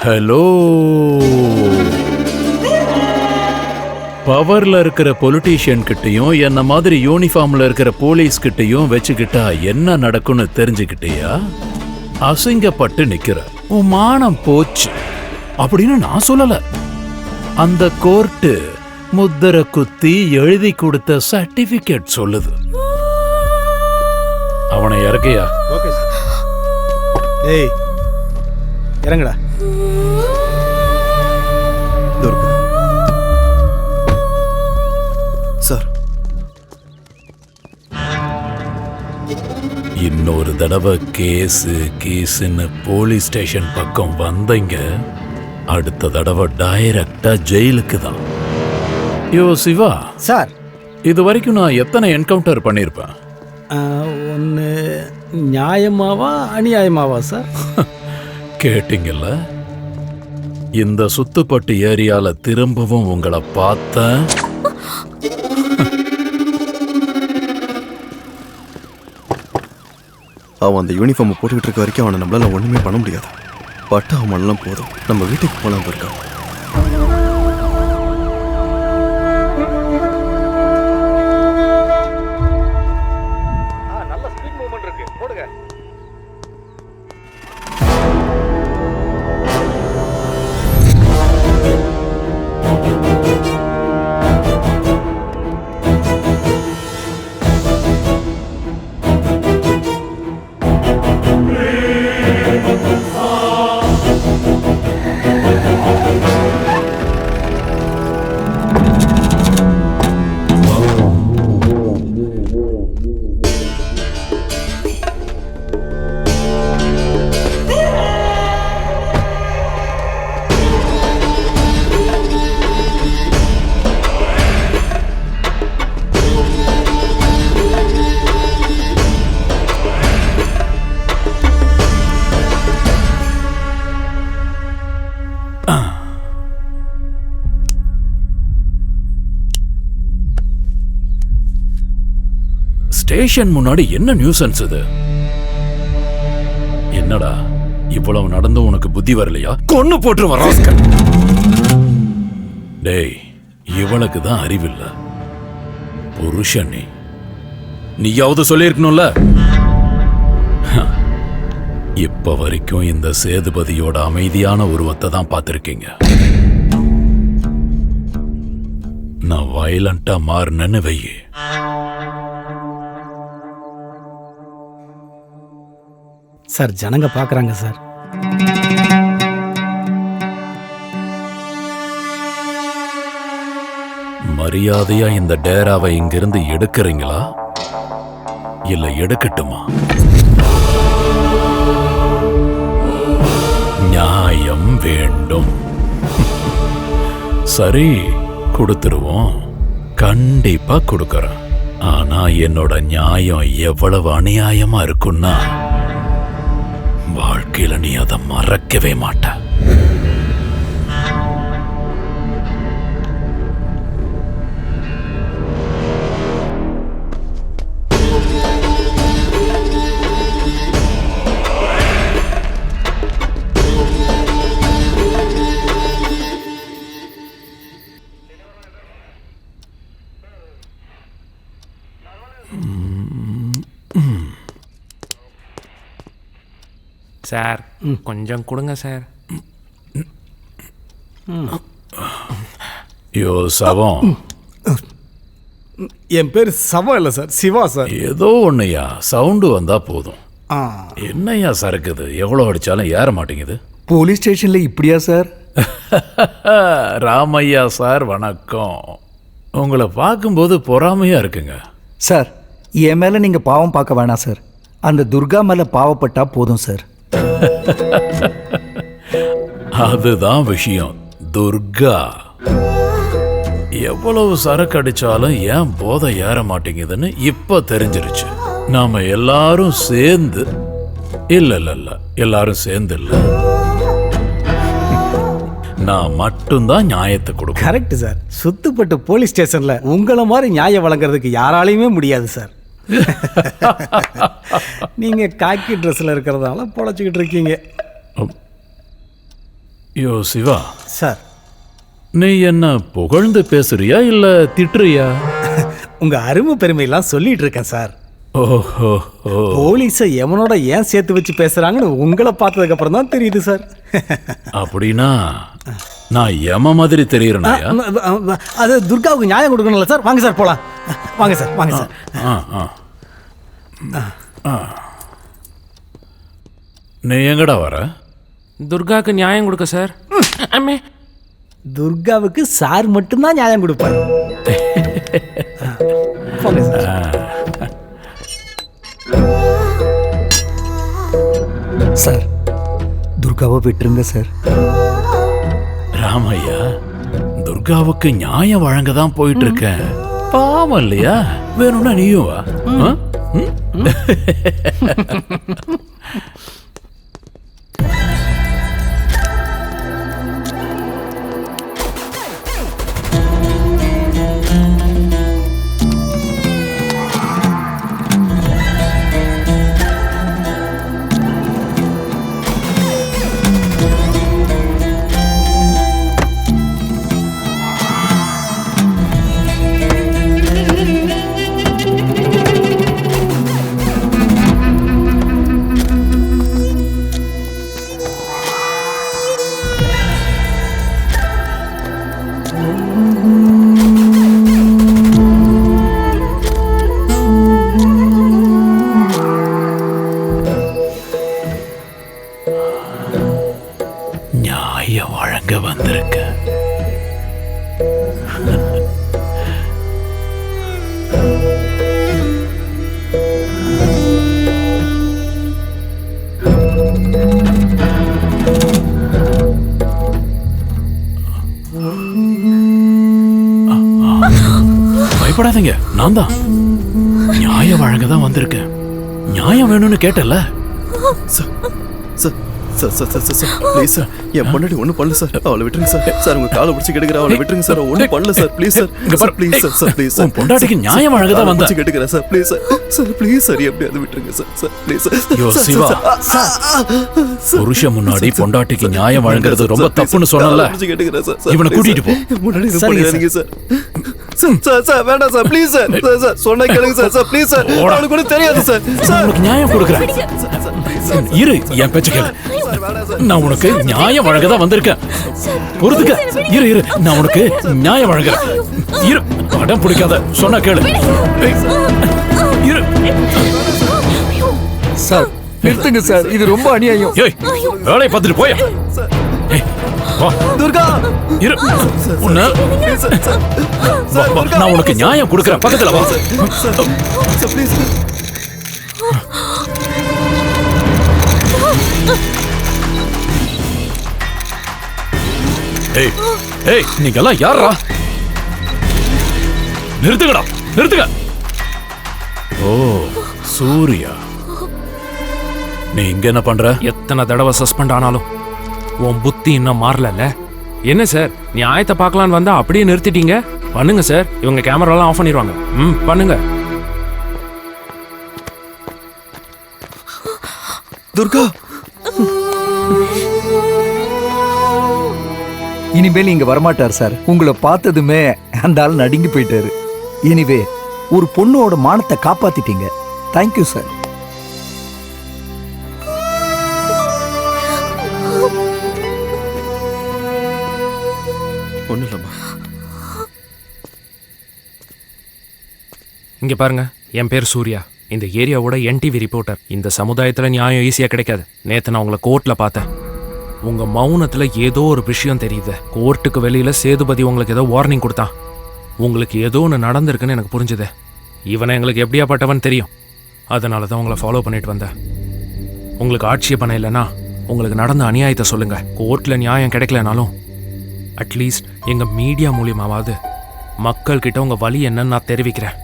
Hello, பவர்ல இருக்கிற politician கிட்டையும் என்ன மாதிரி யூனிஃபார்ம்ல இருக்கிற போலீஸ் கிட்டையும் வச்சுக்கிட்டா என்ன நடக்கும்னு தெரிஞ்சுக்கிட்டியா? அசிங்கப்பட்டு நிக்கிற, உன் மானம் போச்சு அப்படின்னு நான் சொல்லல. அந்த கோர்ட்டு முத்திர குத்தி எழுதி கொடுத்த சர்டிபிகேட் சொல்லுது. அவனை இறக்கையா? Okay sir. டேய் இறங்குடா. சார், இன்னொரு தடவை கேஸுன்னு போலீஸ் ஸ்டேஷன் பக்கம் வந்தீங்க, அடுத்த தடவை டைரக்டா ஜெயிலுக்கு தான். யோ சிவா சார், இது வரைக்கும் நான் எத்தனை என்கவுண்டர் பண்ணியிருப்பேன்? ஒன்று நியாயமாவா அநியாயமாவா சார்? கேட்டீங்கல்ல, இந்த சுத்துப்பட்டு ஏரியால திரும்பவும் உங்களை பார்த்தேன். அவன் அந்த யூனிஃபார்மை போட்டுக்கிட்டு இருக்க வரைக்கும் அவனை நம்மளால ஒண்ணுமே பண்ண முடியாது. பட்டு அவன் போதும், நம்ம வீட்டுக்கு போலாம் இருக்கான். நல்ல ஸ்பீட் மூவ்மெண்ட் இருக்கு, போடுங்க. ஸ்டேஷன் முன்னாடி என்ன நியூசன்ஸ் இது? என்னடா இவ்வளவு நடந்து உனக்கு புத்தி வரலையா? கொன்னு போட்டு வராஸ்க. டேய், இவளுக்கு தான் அறிவில்ல. புருஷன் நீயாவது சொல்லியிருக்கணும்ல. இப்ப வரைக்கும் இந்த சேதுபதியோட அமைதியான உருவத்தை தான் பார்த்திருக்கீங்க. நான் வயலண்டா மாறினேன்னு வையே, சார் ஜனங்க பார்க்குறாங்க சார். மரியாதையா இந்த டேராவை இங்கிருந்து எடுக்கிறீங்களா இல்ல எடுக்கட்டுமா? நியாயம் வேண்டும். சரி, கொடுத்துருவோம். கண்டிப்பா கொடுக்கறேன். ஆனா என்னோட நியாயம் எவ்வளவு அநியாயமா இருக்குன்னா வாழ்க்கையில நீ அதை மறக்கவே மாட்ட. சார் கொஞ்சம் கொடுங்க சார். யோ சவம், என் பேர் சவம் இல்லை சார், சிவா சார். ஏதோ ஒண்ணுயா, சவுண்டு வந்தா போதும். என்னையா சறுக்குது? எவ்வளோ அடிச்சாலும் ஏற மாட்டேங்குது. போலீஸ் ஸ்டேஷன்ல இப்படியா சார்? ராமையா சார் வணக்கம். உங்களை பார்க்கும்போது பொறாமையா இருக்குங்க. சார், என் மேலே நீங்கள் பாவம் பார்க்க வேணாம் சார். அந்த துர்கா மேலே பாவப்பட்டா போதும் சார். அதுதான் விஷயம். துர்கா எவ்வளவு சரக்கு அடிச்சாலும் ஏன் போதை ஏற மாட்டேங்குதுன்னு இப்ப தெரிஞ்சிருச்சு. நாம எல்லாரும் சேர்ந்து இல்ல எல்லாரும் சேர்ந்து இல்ல, நான் மட்டும்தான் நியாயத்தை கொடுக்க. Correct sir. சுத்துப்பட்டு போலீஸ் ஸ்டேஷன்ல உங்களை மாதிரி நியாயம் வழங்குறதுக்கு யாராலையுமே முடியாது சார். நீங்க காக்கி ட்ரெஸ்ல இருக்கிறதால பொழைச்சிக்கிட்டு இருக்கீங்க. யோ சிவா, சார், நீ என்ன புகழ்ந்து பேசுறியா இல்ல திட்டுறியா? உங்க அருமை பெருமையெல்லாம் சொல்லிட்டு இருக்கேன் சார். ஓஹோ, போலீஸை எவனோட ஏன் சேர்த்து வச்சு பேசுறாங்கன்னு உங்களை பார்த்ததுக்கு அப்புறம் தான் தெரியுது சார். அப்படின்னா நான் எம மாதிரி தெரியறேனாயா? அது துர்காவுக்கு நியாயம் கொடுக்கணும்ல சார். வாங்க சார் போலாம். வாங்க சார், வாங்க சார். நீ எங்கடா வர? துர்காக்கு நியாயம் கொடுக்க சார். அம்மே, துர்காவுக்கு சார் மட்டும்தான் நியாயம் கொடுப்பாரு. போங்க சார். சார், துர்காவை விட்டுருங்க சார். ராமையா, துர்காவுக்கு நியாயம் வழங்க தான் போயிட்டு இருக்கேன். பாவம் இல்லையா? வேணும்னா நீயும் வா. நியாயம் வழங்க வந்திருக்க. பயப்படாதீங்க, நான் தான் நியாயம் வழங்க தான் வந்திருக்கேன். நியாயம் வேணும்னு கேட்டல. Sir sir sir sir sir sir please sir, என் பொண்டாட்டி ஒன்றும் பண்ணல சார். அவளை விட்டுருங்க சார். சார் உங்க காலை பிடிச்சி கெடுக்கிறேன். அவளை விட்டுருங்க சார். ஒன்றும் பண்ணல சார். Please sir. இங்க பாரு, please sir. Sir please sir. உன் பொண்டாட்டிக்கு நியாயம் வழங்க தான் வந்தேன். பிடிச்சி கெடுக்கிறேன் sir. Please sir. Sir please sir, எப்படியாவது விட்டுருங்க சார். Sir please sir. யோ சிவா, புருஷன் முன்னாடி பொண்டாட்டிக்கு நியாயம் வழங்குறது ரொம்ப தப்புன்னு சொன்னல. இவனை கூட்டிட்டு போ. முன்னாடி பண்ணிடுறீங்க சார். சார் சார் வேண்டாம் sir. Please sir. Sir sir சொன்ன கேளுங்க சார். Sir please sir. அவனுக்கு கூட தெரியாது சார். சார் உனக்கு நியாயம் கொடுக்குறேன். இரு, என் பேச்ச கேளு. நான் உனக்கு நியாயம் வழங்க தான் வந்திருக்கேன். பொறுத்துக்க. இரு இரு, நான் உனக்கு நியாயம் வழங்குறேன். இரு, படம் பிடிக்காத, சொன்னா கேளு. இரு. சார் நிறுத்துங்க சார், இது ரொம்ப அநியாயம். ஏய், வேலையை பார்த்துட்டு போயா. ஏய், வா. துர்கா இரு. உன்னை வா, வா. நான் உனக்கு நியாயம் கொடுக்குறேன். பக்கத்துல வா. Sir please. ஏய் ஏய், நீங்க எல்லாம் யாரா? நிறுத்துங்கடா, நிறுத்துங்க. ஓ, சூர்யா, நீ இங்க என்ன பண்ற? எத்தனை தடவை சஸ்பெண்ட் ஆனாலும் உன் புத்தி இன்னும் மாறலல்ல. என்ன சார், நியாயத்தை பார்க்கலான்னு வந்தா அப்படியே நிறுத்திட்டீங்க. பண்ணுங்க சார், இவங்க கேமராலாம் ஆஃப் பண்ணிடுவாங்க. பண்ணுங்க. துர்கா, இனிமேல் இங்க வரமாட்டார் சார். உங்களை பார்த்ததுமே அந்த ஆள் நடுங்கி போயிட்டாரு. எனிவே, ஒரு பொண்ணோட மானத்தை காப்பாத்திட்டீங்க. Thank you sir. ஒன்றும் இல்லைம்மா. இங்க பாருங்க, என் பேர் சூர்யா. இந்த ஏரியாவோட என்டிவி ரிப்போர்ட்டர். இந்த சமுதாயத்துல நியாயம் ஈஸியா கிடைக்காது. நேத்து நான் உங்களை கோர்ட்ல பார்த்தேன். உங்க மௌனத்துல ஏதோ ஒரு விஷயம் தெரியுது. கோர்ட்டுக்கு வெளியில சேதுபதி உங்களுக்கு ஏதோ வார்னிங் கொடுத்தான். உங்களுக்கு ஏதோ ஒன்று நடந்திருக்குன்னு எனக்கு புரிஞ்சுது. இவனை எங்களுக்கு எப்படியாப்பட்டவன் தெரியும். அதனால தான் உங்களை ஃபாலோ பண்ணிட்டு வந்தேன். உங்களுக்கு ஆட்சேபணம் இல்லைன்னா உங்களுக்கு நடந்த அநியாயத்தை சொல்லுங்க. கோர்ட்ல நியாயம் கிடைக்கலனாலும் அட்லீஸ்ட் எங்க மீடியா மூலியமாவது மக்கள் கிட்ட உங்க வலி என்னன்னு நான் தெரிவிக்கிறேன்.